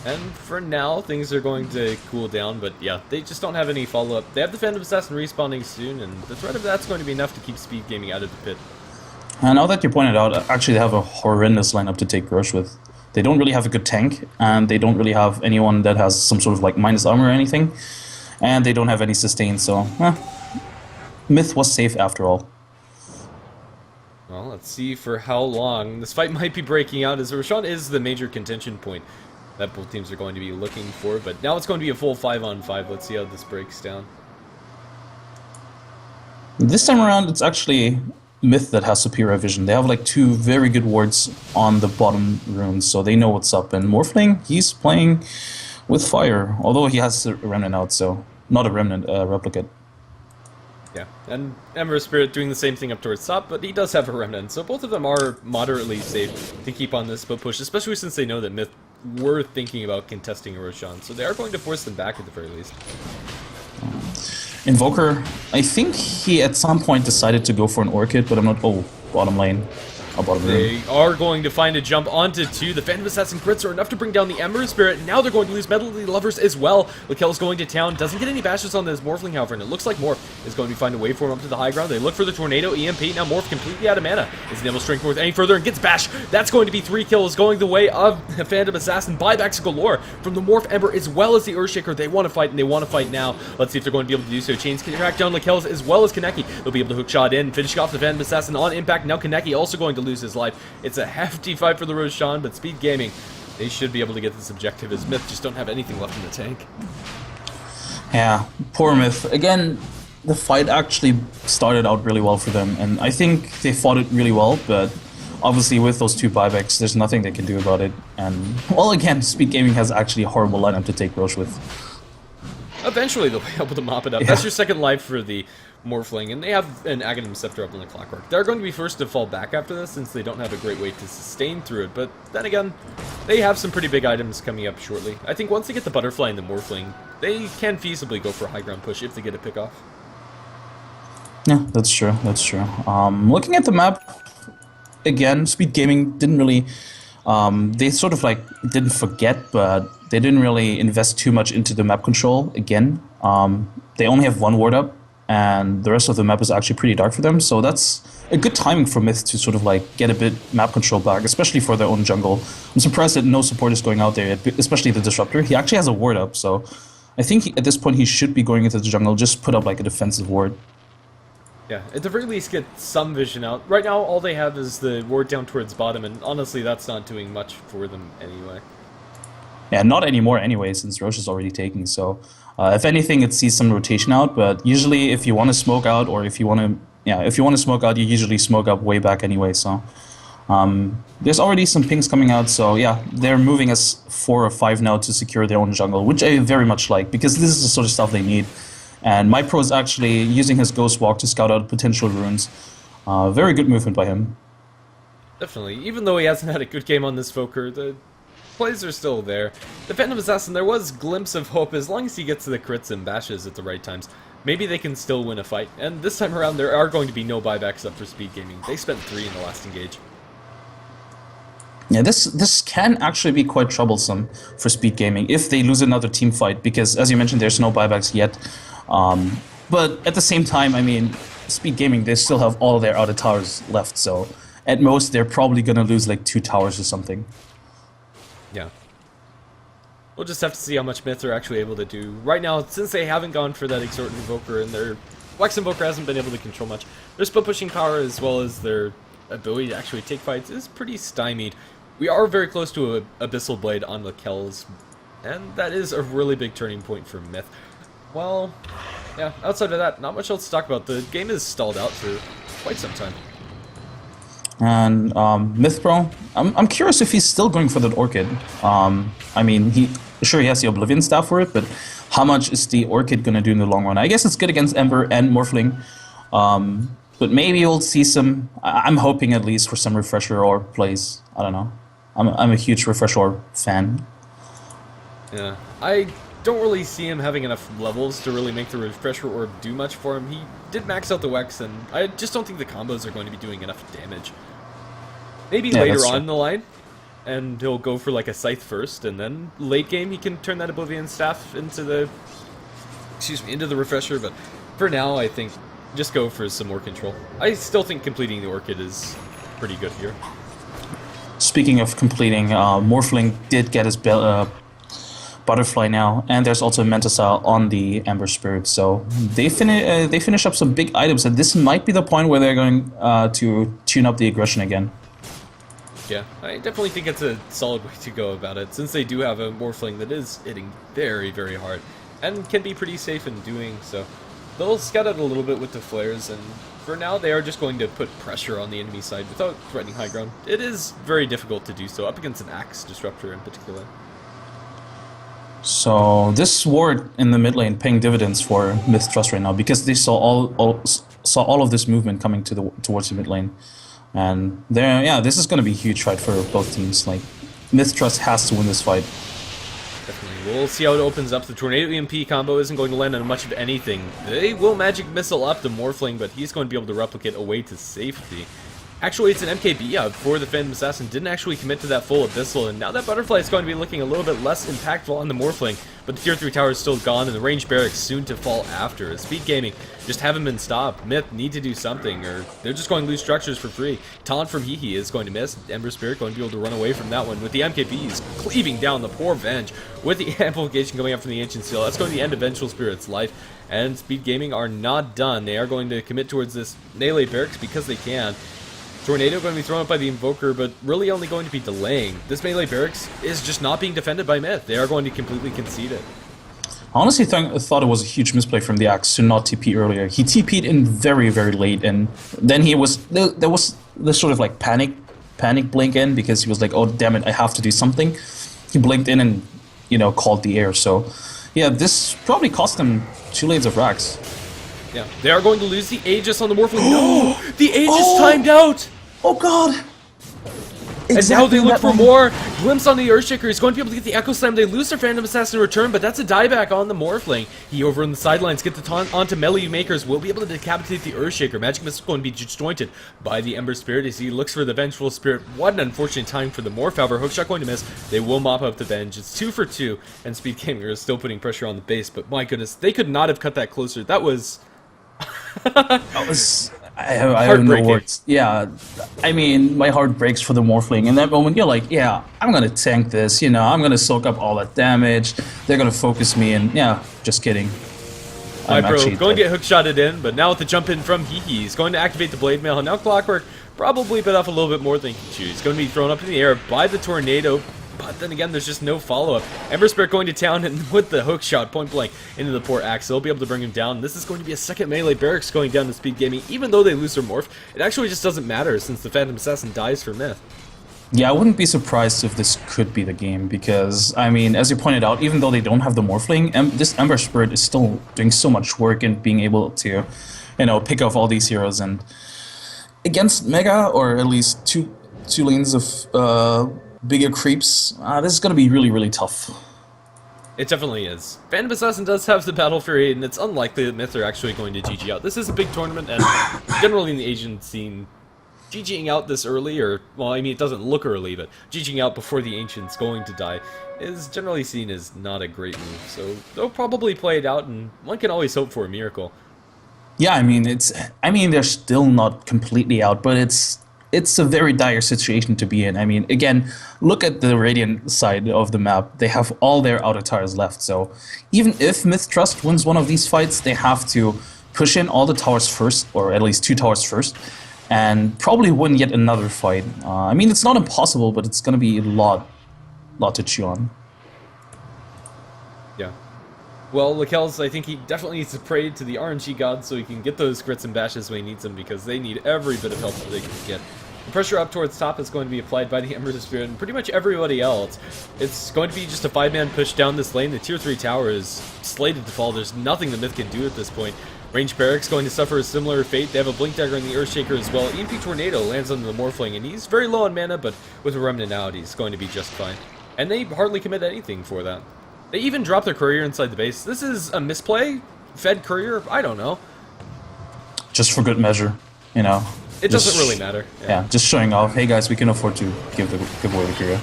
And for now, things are going to cool down, but yeah, they just don't have any follow-up. They have the Phantom Assassin respawning soon, and the threat of that's going to be enough to keep Speed Gaming out of the pit. Now that you pointed out, actually they have a horrendous lineup to take Roche with. They don't really have a good tank, and they don't really have anyone that has some sort of like minus armor or anything, and they don't have any sustain, so MiTH was safe after all. Well, let's see for how long. This fight might be breaking out, as Roshan is the major contention point that both teams are going to be looking for, but now it's going to be a full 5-on-5. Let's see how this breaks down. This time around, it's actually MiTH that has superior vision. They have like 2 very good wards on the bottom runes, so they know what's up. And Morphling, he's playing with fire, although he has a Remnant out, so not a Remnant, replicate. Yeah, and Ember Spirit doing the same thing up towards top, but he does have a Remnant, so both of them are moderately safe to keep on this boat push, especially since they know that MiTH were thinking about contesting a Roshan, so they are going to force them back at the very least. Invoker, I think he at some point decided to go for an Orchid, but I'm not... Oh, bottom lane. bottom room. They are going to find a jump onto 2. The Phantom Assassin crits are enough to bring down the Ember Spirit. Now they're going to lose Medley Lovers as well. Lakel's going to town. Doesn't get any bashes on this Morphling, however, and it looks like Morph is going to find a way for him up to the high ground. They look for the Tornado EMP. Now Morph completely out of mana. Isn't able to strength forth any further and gets bashed. That's going to be 3 kills going the way of the Phantom Assassin. Buybacks galore from the Morph Ember as well as the Earthshaker. They want to fight, and they want to fight now. Let's see if they're going to be able to do so. Chains can track down Lakel's as well as Kaneki. They'll be able to hook shot in, finishing off the Phantom Assassin on impact. Now Kaneki also going to lose his life. It's a hefty fight for the Roshan, but Speed Gaming, they should be able to get this objective as MiTH just don't have anything left in the tank. Yeah, poor MiTH. Again, the fight actually started out really well for them, and I think they fought it really well, but obviously with those 2 buybacks, there's nothing they can do about it. And, well, again, Speed Gaming has actually a horrible lineup to take Roche with. Eventually they'll be able to mop it up. Yeah. That's your second life for the Morphling, and they have an Aghanim Scepter up on the Clockwork. They're going to be first to fall back after this since they don't have a great way to sustain through it, but then again, they have some pretty big items coming up shortly. I think once they get the Butterfly and the Morphling, they can feasibly go for a high ground push if they get a pick off. Yeah, that's true, that's true. Looking at the map, again, Speed Gaming didn't really, they sort of like didn't forget, but they didn't really invest too much into the map control again. They only have 1 ward up, and the rest of the map is actually pretty dark for them, so that's a good timing for MiTH to sort of like get a bit map control back, especially for their own jungle. I'm surprised that no support is going out there, especially the Disruptor. He actually has a ward up, so I think at this point he should be going into the jungle, just put up like a defensive ward. Yeah, at the very least get some vision out. Right now all they have is the ward down towards bottom, and honestly that's not doing much for them anyway. Yeah, not anymore anyway, since Roche is already taking, so if anything, it sees some rotation out, but usually if you want to smoke out, or if you want to, yeah, if you want to smoke out, you usually smoke up way back anyway, so there's already some pings coming out, so yeah, they're moving as 4 or 5 now to secure their own jungle, which I very much like, because this is the sort of stuff they need. And MyPro is actually using his Ghost Walk to scout out potential runes. Very good movement by him. Definitely, even though he hasn't had a good game on this Fokker, the plays are still there. The Phantom Assassin, there was glimpse of hope as long as he gets to the crits and bashes at the right times. Maybe they can still win a fight, and this time around there are going to be no buybacks up for Speed Gaming. They spent 3 in the last engage. Yeah, this can actually be quite troublesome for Speed Gaming if they lose another team fight, because as you mentioned, there's no buybacks yet. But at the same time, I mean, Speed Gaming, they still have all their outer towers left, so at most they're probably gonna lose like 2 towers or something. Yeah. We'll just have to see how much MiTH are actually able to do. Right now, since they haven't gone for that Exhort Invoker, and their Wax Invoker hasn't been able to control much, their split pushing power as well as their ability to actually take fights is pretty stymied. We are very close to a Abyssal Blade on Lakel's, and that is a really big turning point for MiTH. Well, yeah, outside of that, not much else to talk about. The game is stalled out for quite some time. And MiTH Pro, I'm curious if he's still going for that Orchid. I mean, he has the Oblivion Staff for it, but how much is the Orchid going to do in the long run? I guess it's good against Ember and Morphling, but maybe we'll see some, I'm hoping at least for some Refresher Ore plays. I don't know. I'm a huge Refresher Ore fan. Yeah, I don't really see him having enough levels to really make the Refresher Orb do much for him. He did max out the Wex, and I just don't think the combos are going to be doing enough damage. Maybe later on in the line, and he'll go for like a Scythe first, and then late game he can turn that Oblivion Staff into the, into the Refresher, but for now I think just go for some more control. I still think completing the Orchid is pretty good here. Speaking of completing, Morphling did get his Butterfly now, and there's also a Mentasile on the Ember Spirit, so they finish up some big items, and this might be the point where they're going to tune up the aggression again. Yeah, I definitely think it's a solid way to go about it, since they do have a Morphling that is hitting very, very hard, and can be pretty safe in doing so. They'll scout out a little bit with the flares, and for now they are just going to put pressure on the enemy side without threatening high ground. It is very difficult to do so, up against an Axe Disruptor in particular. So this ward in the mid lane paying dividends for MiTH Trust right now, because they saw all of this movement coming towards the mid lane, and this is going to be a huge fight for both teams. Like, MiTH Trust has to win this fight. Definitely. We'll see how it opens up. The Tornado EMP combo isn't going to land on much of anything. They will Magic Missile up the Morphling, but he's going to be able to replicate away to safety. Actually, it's an MKB out for the Phantom Assassin. Didn't actually commit to that full Abyssal, and now that Butterfly is going to be looking a little bit less impactful on the Morphling, but the Tier 3 tower is still gone, and the range barracks soon to fall after. Speed Gaming just haven't been stopped. MiTH need to do something, or they're just going to lose structures for free. Taunt from HeHe is going to miss. Ember Spirit going to be able to run away from that one, with the MKBs cleaving down the poor Venge, with the amplification coming up from the Ancient Seal. That's going to end Vengeful Spirit's life, and Speed Gaming are not done. They are going to commit towards this melee barracks because they can. Tornado going to be thrown up by the Invoker, but really only going to be delaying. This melee barracks is just not being defended by MiTH. They are going to completely concede it. I honestly thought it was a huge misplay from the Axe to not TP earlier. He TP'd in very, very late, and then there was this sort of like panic blink in, because he was like, oh damn it, I have to do something. He blinked in and, you know, called the air. So yeah, this probably cost him 2 lanes of racks. Yeah, they are going to lose the Aegis on the Morphling. No! The Aegis timed out! Oh god! And now they look for more. Glimpse on the Earthshaker. He's going to be able to get the Echo Slam. They lose their Phantom Assassin in return, but that's a dieback on the Morphling. He over on the sidelines get the taunt onto melee makers. Will be able to decapitate the Earthshaker. Magic Missile is going to be disjointed by the Ember Spirit as he looks for the Vengeful Spirit. What an unfortunate time for the Morph. However, Hookshot going to miss. They will mop up the Venge. It's 2 for 2, and Speed Gaming is still putting pressure on the base. But my goodness, they could not have cut that closer. That was... I have no words. Yeah, I mean, my heart breaks for the Morphling. In that moment, you're like, yeah, I'm gonna tank this, you know, I'm gonna soak up all that damage, they're gonna focus me, and yeah, just kidding. Pro going to get hookshotted in, but now with the jump in from HeHe, he's going to activate the Blade Mail. Now Clockwork probably bit off a little bit more than he can chew. He's going to be thrown up in the air by the Tornado, but then again, there's just no follow-up. Ember Spirit going to town, and with the hook shot point blank into the poor Axe, they'll be able to bring him down. This is going to be a second melee barracks going down to Speed Gaming. Even though they lose their morph, it actually just doesn't matter since the Phantom Assassin dies for MiTH. Yeah, I wouldn't be surprised if this could be the game, because, I mean, as you pointed out, even though they don't have the Morphling, this Ember Spirit is still doing so much work in being able to, you know, pick off all these heroes. And against Mega, or at least two lanes of bigger creeps, this is going to be really, really tough. It definitely is. Phantom Assassin does have the Battle Fury, and it's unlikely that MiTH are actually going to GG out. This is a big tournament, and generally in the Asian scene, GGing out this early, or, well, I mean, it doesn't look early, but GGing out before the Ancient's going to die is generally seen as not a great move. So they'll probably play it out, and one can always hope for a miracle. Yeah, I mean, they're still not completely out, but it's a very dire situation to be in. I mean, again, look at the Radiant side of the map. They have all their outer towers left, so even if MiTH Trust wins one of these fights, they have to push in all the towers first, or at least 2 towers first, and probably win yet another fight. I mean, it's not impossible, but it's going to be a lot to chew on. Yeah. Well, Lakel's, I think he definitely needs to pray to the RNG god so he can get those crits and bashes when he needs them, because they need every bit of help that they can get. The pressure up towards top is going to be applied by the Ember Spirit and pretty much everybody else. It's going to be just a 5-man push down this lane. The Tier 3 tower is slated to fall. There's nothing that MiTH can do at this point. Range Barracks going to suffer a similar fate. They have a Blink Dagger in the Earthshaker as well. EMP Tornado lands on the Morphling, and he's very low on mana, but with a Remnant out, he's going to be just fine. And they hardly commit anything for that. They even drop their Courier inside the base. This is a misplay? Fed Courier? I don't know. Just for good measure, you know. It doesn't really matter. Yeah, just showing off. Hey guys, we can afford to give away the Courier.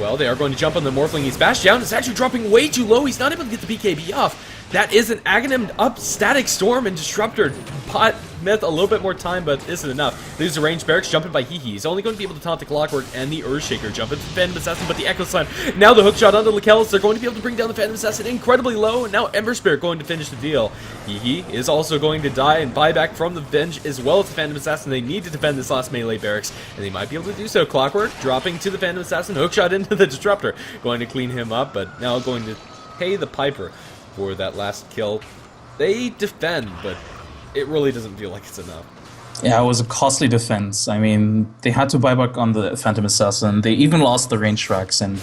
Well, they are going to jump on the Morphling. He's bashed down. It's actually dropping way too low. He's not able to get the BKB off. That is an Aghanim up Static Storm and Disruptor. Pot MiTH a little bit more time, but isn't enough. There's a range barracks jumping by HeHe. He's only going to be able to taunt the Clockwork and the Earthshaker jumping to the Phantom Assassin, but the Echo Slam. Now the hookshot onto Lakel's. They're going to be able to bring down the Phantom Assassin incredibly low, and now Ember Spirit going to finish the deal. HeHe is also going to die and buy back from the Venge as well as the Phantom Assassin. They need to defend this last melee barracks, and they might be able to do so. Clockwork dropping to the Phantom Assassin, hookshot into the Disruptor, going to clean him up, but now going to pay the Piper for that last kill. They defend, but it really doesn't feel like it's enough. Yeah, it was a costly defense. I mean, they had to buy back on the Phantom Assassin. They even lost the range racks, and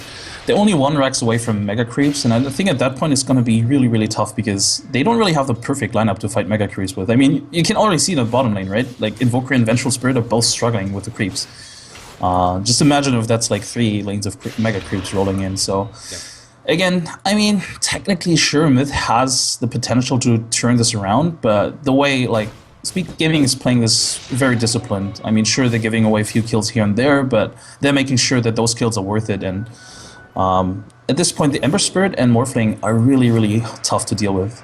they're only 1 racks away from Mega Creeps, and I think at that point it's going to be really, really tough because they don't really have the perfect lineup to fight Mega Creeps with. I mean, you can already see the bottom lane, right? Like, Invoker and Vengeful Spirit are both struggling with the creeps. Just imagine if that's like 3 lanes of Mega Creeps rolling in, so... Yeah. Again, I mean, technically, sure, MiTH has the potential to turn this around, but the way, like, Speed Gaming is playing this very disciplined. I mean, sure, they're giving away a few kills here and there, but they're making sure that those kills are worth it. And at this point, the Ember Spirit and Morphling are really, really tough to deal with.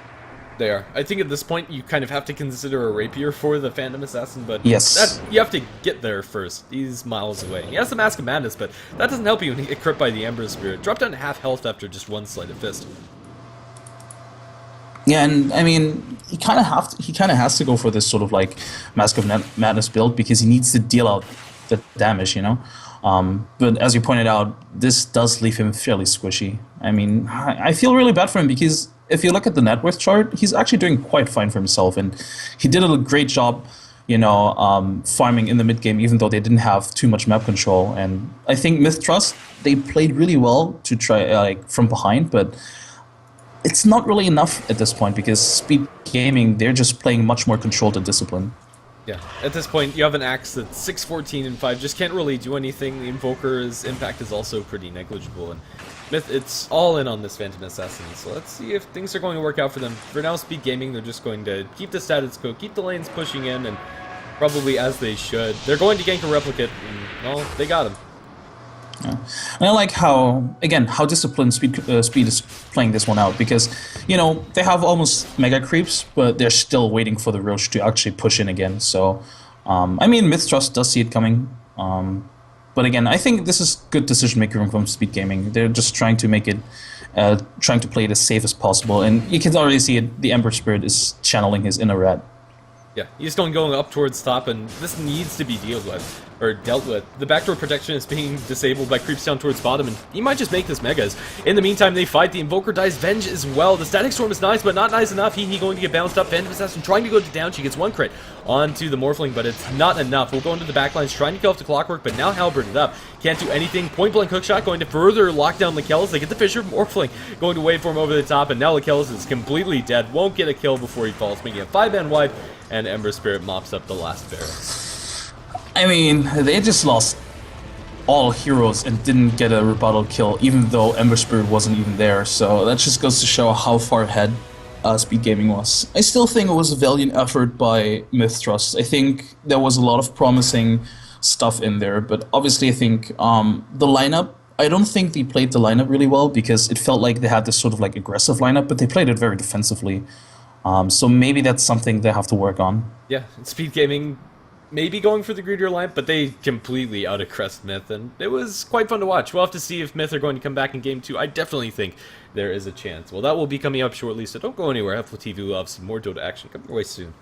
They are. I think at this point you kind of have to consider a rapier for the Phantom Assassin, but Yes. you have to get there first. He's miles away. He has the Mask of Madness, but that doesn't help you when you get crit by the Ember Spirit. Drop down to half health after just one sleight of fist. Yeah, and I mean, he kind of has to go for this sort of like Mask of Madness build because he needs to deal out the damage, you know. But as you pointed out, this does leave him fairly squishy. I mean, I feel really bad for him because if you look at the net worth chart, he's actually doing quite fine for himself, and he did a great job, you know, farming in the mid game, even though they didn't have too much map control. And I think MiTH Trust, they played really well to try like from behind, but it's not really enough at this point because Speed Gaming, they're just playing much more controlled and disciplined. Yeah, at this point you have an Axe that's 6, 14, and 5, just can't really do anything. The Invoker's impact is also pretty negligible, and MiTH, it's all in on this Phantom Assassin, so let's see if things are going to work out for them. For now, Speed Gaming, they're just going to keep the status quo, keep the lanes pushing in, and probably as they should. They're going to gank a Replicate, and, well, they got him. Yeah. And I like how, again, how disciplined Speed is playing this one out because, you know, they have almost mega creeps, but they're still waiting for the Roche to actually push in again. So, I mean, MiTH Trust does see it coming. But again, I think this is good decision making from Speed Gaming. They're just trying to make it, trying to play it as safe as possible. And you can already see it, the Ember Spirit is channeling his inner rat. Yeah, he's going up towards top, and this needs to be dealt with. The backdoor protection is being disabled by creeps down towards bottom, and he might just make this megas. In the meantime, they fight. The Invoker dies Venge as well. The Static Storm is nice, but not nice enough. He going to get bounced up. Phantom Assassin trying to go to down. She gets one crit onto the Morphling, but it's not enough. We'll go into the backlines, trying to kill off the Clockwork, but now Halberded up. Can't do anything. Point blank hookshot going to further lock down Lakellis. They get the Fisher. Morphling going to wait for him over the top, and now Lakellis is completely dead. Won't get a kill before he falls, making a 5-man wipe, and Ember Spirit mops up the last barrel. I mean, they just lost all heroes and didn't get a rebuttal kill, even though Ember Spirit wasn't even there. So that just goes to show how far ahead Speed Gaming was. I still think it was a valiant effort by MiTH Trust. I think there was a lot of promising stuff in there, but obviously I think the lineup, I don't think they played the lineup really well because it felt like they had this sort of like aggressive lineup, but they played it very defensively. So maybe that's something they have to work on. Yeah, Speed Gaming maybe going for the greedier line, but they completely out-crest MiTH, and it was quite fun to watch. We'll have to see if MiTH are going to come back in Game 2. I definitely think there is a chance. Well, that will be coming up shortly, so don't go anywhere. HeflaTV will have some more Dota action coming your way soon.